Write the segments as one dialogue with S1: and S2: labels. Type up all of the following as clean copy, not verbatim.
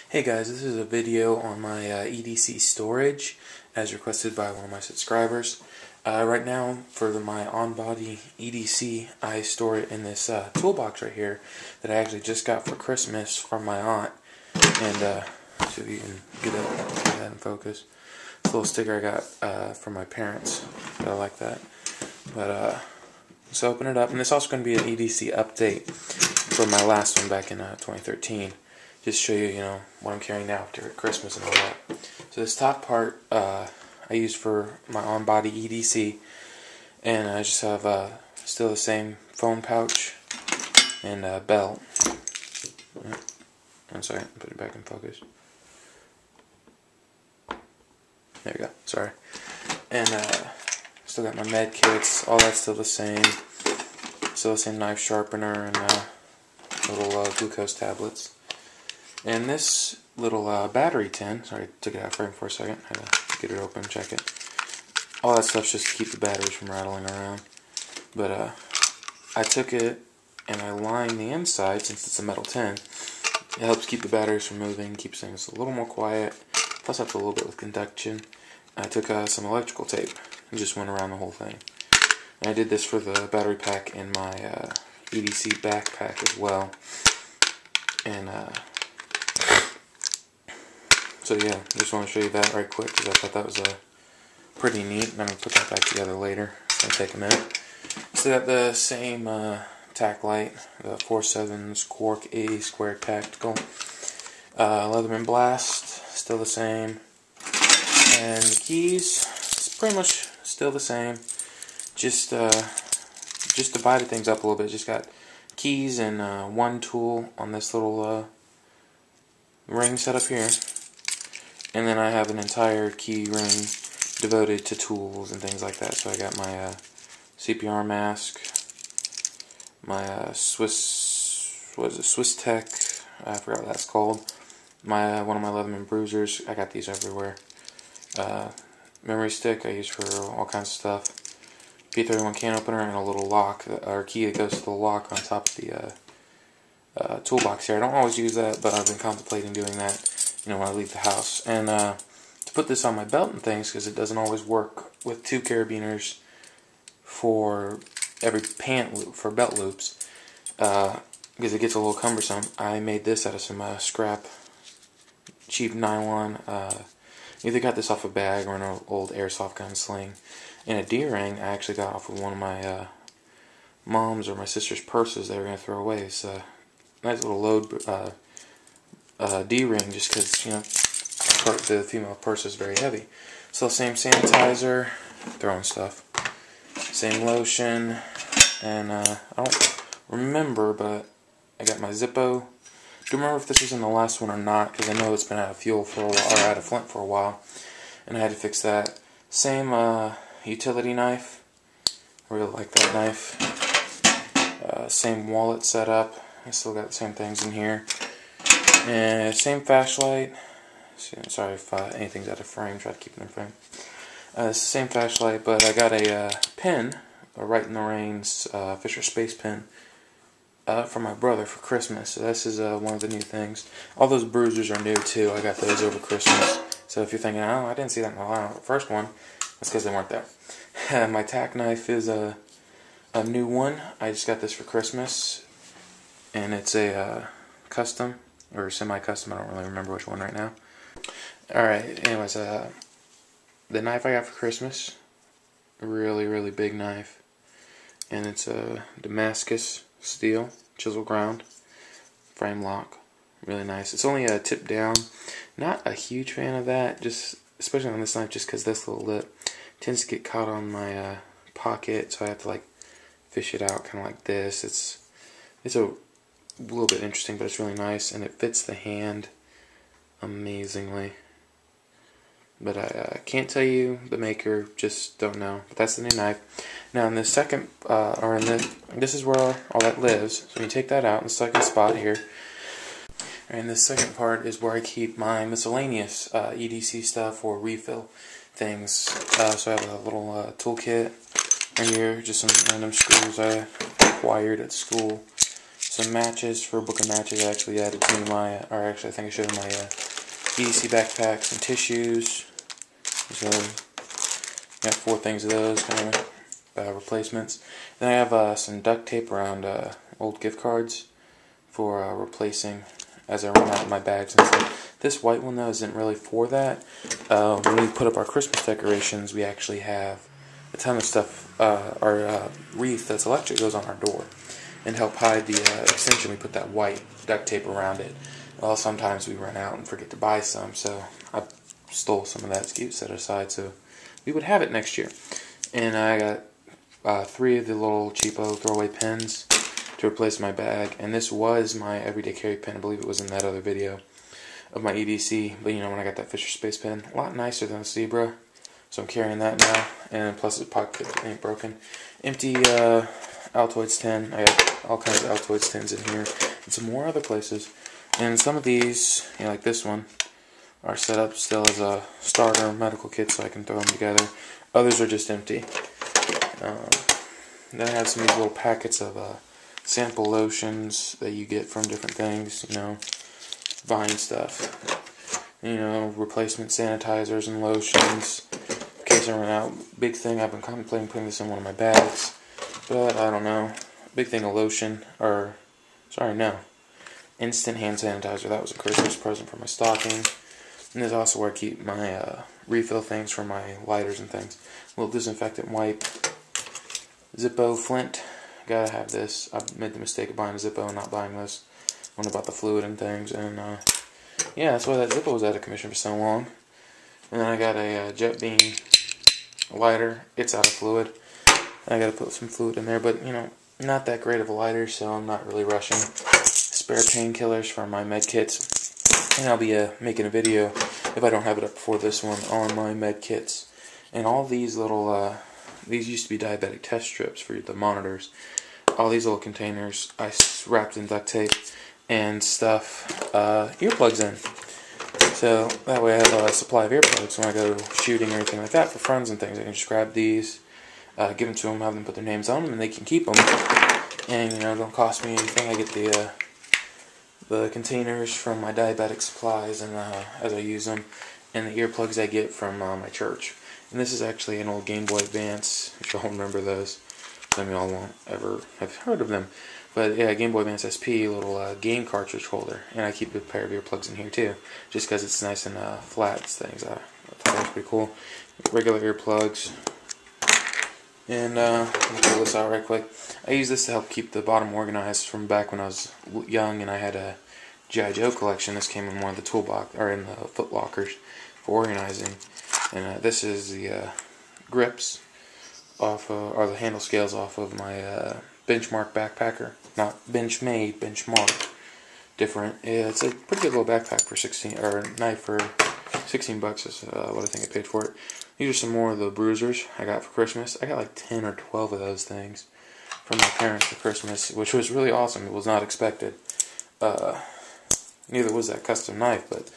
S1: Hey guys, this is a video on my EDC storage as requested by one of my subscribers. Right now, for my on-body EDC, I store it in this toolbox right here that I actually just got for Christmas from my aunt. And see if you can get that in focus. It's a little sticker I got from my parents. I like that. But let's open it up. And this is also going to be an EDC update for my last one back in 2013. Just show you, what I'm carrying now after Christmas and all that. So this top part I use for my on-body EDC, and I just have still the same phone pouch and belt. I'm sorry, put it back in focus. There we go. Sorry. And still got my med kits. All that's still the same. Still the same knife sharpener and little glucose tablets. And this little battery tin, sorry, I took it out of frame for a second, I had to get it open, check it. All that stuff's just to keep the batteries from rattling around. But I took it and I lined the inside, since it's a metal tin. It helps keep the batteries from moving, keeps things a little more quiet, plus helps a little bit with conduction. I took some electrical tape and just went around the whole thing. And I did this for the battery pack in my EDC backpack as well. And so yeah, just want to show you that right quick because I thought that was pretty neat, and I'm going to put that back together later. It's going to take a minute. Still got the same tack light, the 4.7's Quark A squared tactical. Leatherman blast, still the same. And the keys, it's pretty much still the same. Just divided things up a little bit. Just got keys and one tool on this little ring set up here. And then I have an entire key ring devoted to tools and things like that. So I got my CPR mask, my Swiss Tech, I forgot what that's called. My one of my Leatherman bruisers, I got these everywhere. Memory stick I use for all kinds of stuff. P31 can opener and a little lock, or key that goes to the lock on top of the toolbox here. I don't always use that, but I've been contemplating doing that, when I leave the house. And to put this on my belt and things, because it doesn't always work with two carabiners for every pant loop, for belt loops, because it gets a little cumbersome, I made this out of some scrap, cheap nylon. Either got this off a bag or an old airsoft gun sling. And a D-ring I actually got off of one of my mom's or my sister's purses they were going to throw away. It's a nice little load D-ring, just because, the female purse is very heavy. So same sanitizer, throwing stuff. Same lotion, and I don't remember, but I got my Zippo. Do you remember if this was in the last one or not, because I know it's been out of fuel for a while, or out of flint for a while, and I had to fix that. Same utility knife. I really like that knife. Same wallet setup. I still got the same things in here. And same flashlight. Sorry if anything's out of frame. Try to keep it in frame. It's the same flashlight, but I got a pin, a Right in the Rain's Fisher Space pin, for my brother for Christmas. So this is one of the new things. All those bruisers are new too. I got those over Christmas. So if you're thinking, oh, I didn't see that in the first one, that's because they weren't there. My tack knife is a new one. I just got this for Christmas, and it's a custom or semi-custom. I don't really remember which one right now. Alright, anyways, the knife I got for Christmas, a really, really big knife, and it's a Damascus steel, chisel ground, frame lock, really nice. It's only a tip down. Not a huge fan of that, just especially on this knife, just because this little lip tends to get caught on my pocket, so I have to fish it out kind of like this. It's a little bit interesting, but it's really nice, and it fits the hand amazingly. But I can't tell you the maker, just don't know. But that's the new knife. Now in the second, this is where all that lives. So you take that out in the second spot here. And the second part is where I keep my miscellaneous EDC stuff or refill things. So I have a little toolkit in here, just some random screws I acquired at school. some matches for a book of matches. I actually added to my, or actually I think I showed my EDC backpack, some tissues. So got 4 things of those kind of replacements. Then I have some duct tape around old gift cards for replacing as I run out of my bags and stuff. This white one though isn't really for that. When we put up our Christmas decorations, we actually have a ton of stuff. Our wreath that's electric goes on our door, and to help hide the extension, we put that white duct tape around it. Well, sometimes we run out and forget to buy some, so I stole some of that to set aside so we would have it next year. And I got 3 of the little cheapo throwaway pens to replace my bag, and this was my everyday carry pen. I believe it was in that other video of my EDC, but you know, when I got that Fisher Space pen, a lot nicer than a Zebra, so I'm carrying that now. And plus the pocket ain't broken. Empty Altoids tin. I got all kinds of Altoids tins in here and some more other places. And some of these, you know, like this one, are set up still as a starter medical kit so I can throw them together. Others are just empty. Then I have some of these little packets of sample lotions that you get from different things, you know, buying stuff. You know, replacement sanitizers and lotions in case I run out. Big thing, I've been contemplating putting this in one of my bags, but I don't know. Big thing of lotion, or, sorry, no. Instant hand sanitizer. That was a Christmas present for my stocking. And this is also where I keep my refill things for my lighters and things. A little disinfectant wipe. Zippo Flint. Gotta have this. I made the mistake of buying a Zippo and not buying this when I bought the fluid and things. And yeah, that's why that Zippo was out of commission for so long. And then I got a Jet Beam lighter. It's out of fluid. I gotta put some fluid in there, but you know, not that great of a lighter, so I'm not really rushing. Spare painkillers for my med kits. And I'll be making a video, if I don't have it up before this one, on my med kits. And all these little, these used to be diabetic test strips for the monitors. All these little containers I wrapped in duct tape and stuff earplugs in. So that way I have a supply of earplugs when I go shooting or anything like that for friends and things. I can just grab these, give them to them, have them put their names on them, and they can keep them. And you know, don't cost me anything. I get the containers from my diabetic supplies and as I use them, and the earplugs I get from my church. And this is actually an old Game Boy Advance, if y'all remember those. Some of y'all won't ever have heard of them. But yeah, Game Boy Advance SP, little game cartridge holder. And I keep a pair of earplugs in here too, just because it's nice and flat things. I thought that was pretty cool. Regular earplugs. And let me pull this out right quick. I use this to help keep the bottom organized from back when I was young and I had a G.I. Joe collection. This came in one of the toolbox, or in the foot lockers for organizing. And this is the grips off, or the handle scales off of my Benchmark backpacker. Not Benchmade, Benchmark. Different. Yeah, it's a pretty good little backpack for 16, or knife for 16 bucks is what I think I paid for it. These are some more of the bruisers I got for Christmas. I got like 10 or 12 of those things from my parents for Christmas, which was really awesome. It was not expected. Neither was that custom knife, but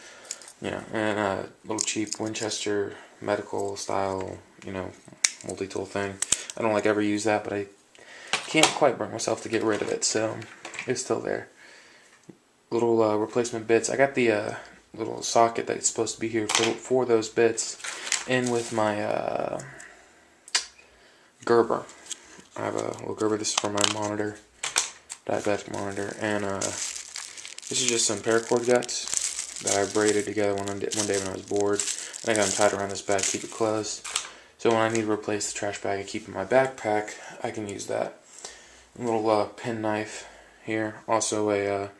S1: you know, and a little cheap Winchester medical style, you know, multi-tool thing. I don't like ever use that, but I can't quite bring myself to get rid of it, so it's still there. Little replacement bits. I got the little socket that's supposed to be here for those bits in with my Gerber. I have a little Gerber. This is for my monitor, diabetic monitor, and this is just some paracord guts that I braided together one day when I was bored. And I got them tied around this bag to keep it closed. So when I need to replace the trash bag I keep in my backpack, I can use that. A little pen knife here. Also a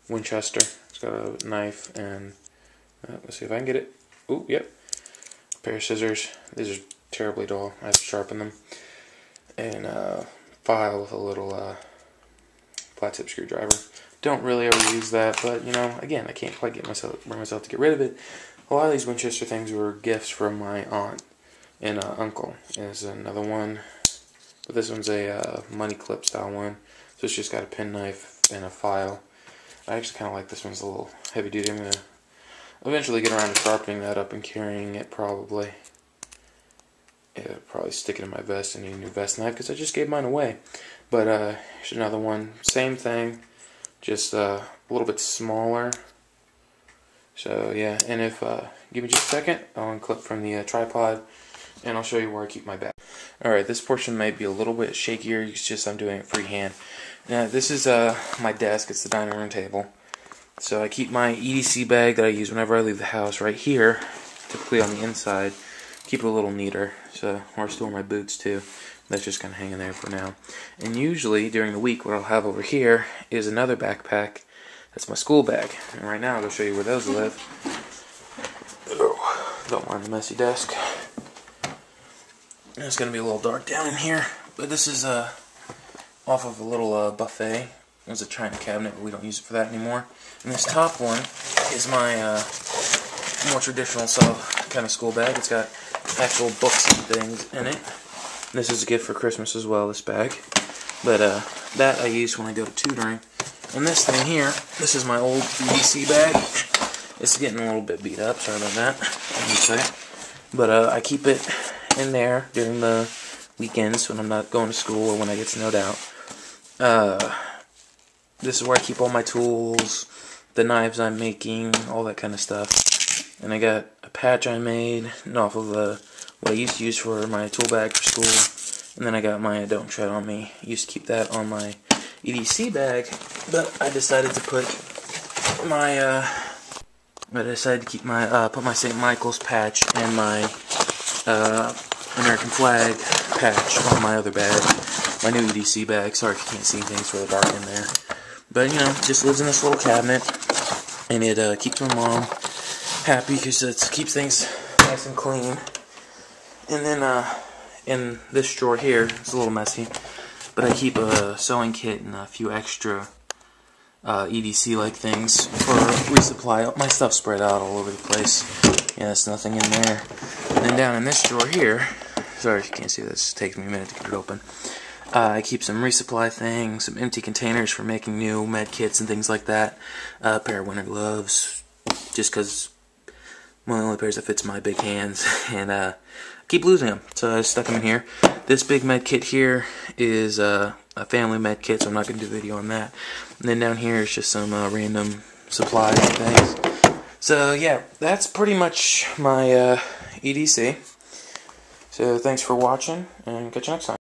S1: Winchester. It's got a knife and let's see if I can get it. Ooh, yep. A pair of scissors. These are terribly dull. I have to sharpen them. And a file with a little flat tip screwdriver. Don't really ever use that, but you know, again, I can't quite bring myself to get rid of it. A lot of these Winchester things were gifts from my aunt and uncle. There's another one, but this one's a money clip style one. So it's just got a penknife and a file. I actually kind of like this one's a little heavy duty. I'm going to eventually get around to sharpening that up and carrying it probably. Yeah, probably stick it in my vest and need a new vest knife because I just gave mine away. But here's another one. Same thing. just a little bit smaller. So yeah, and if give me just a second, I'll unclip from the tripod, and I'll show you where I keep my bag. Alright, this portion might be a little bit shakier, it's just I'm doing it freehand. Now this is my desk, it's the dining room table. So I keep my EDC bag that I use whenever I leave the house right here, typically on the inside. Keep it a little neater, so where I store my boots too. That's just kind of hanging there for now. And usually during the week, what I'll have over here is another backpack. That's my school bag. And right now, I'll go show you where those live. Oh, don't mind the messy desk. It's going to be a little dark down in here, but this is off of a little buffet. It was a china cabinet, but we don't use it for that anymore. And this top one is my more traditional kind of school bag. It's got actual books and things in it. This is a gift for Christmas as well, this bag. But that I use when I go to tutoring. And this thing here, this is my old EDC bag. It's getting a little bit beat up, sorry about that. But I keep it in there during the weekends when I'm not going to school or when I get snowed out. This is where I keep all my tools, the knives I'm making, all that kind of stuff. And I got a patch I made off of what I used to use for my tool bag for school. And then I got my Don't Tread on Me. I used to keep that on my EDC bag, but I decided to put my put my St. Michael's patch and my American flag patch on my other bag, my new EDC bag. Sorry if you can't see anything, it's really dark in there. But you know, it just lives in this little cabinet, and it keeps my mom happy because it keeps things nice and clean. And then in this drawer here, it's a little messy, but I keep a sewing kit and a few extra EDC-like things for resupply. My stuff's spread out all over the place. Yeah, there's nothing in there. And then down in this drawer here, sorry if you can't see this, it takes me a minute to get it open. I keep some resupply things, some empty containers for making new med kits and things like that. A pair of winter gloves, just because one of the only pairs that fits my big hands. And I keep losing them, so I stuck them in here. This big med kit here is a family med kit, so I'm not going to do a video on that. And then down here is just some random supplies and things. So yeah, that's pretty much my EDC. So thanks for watching, and catch you next time.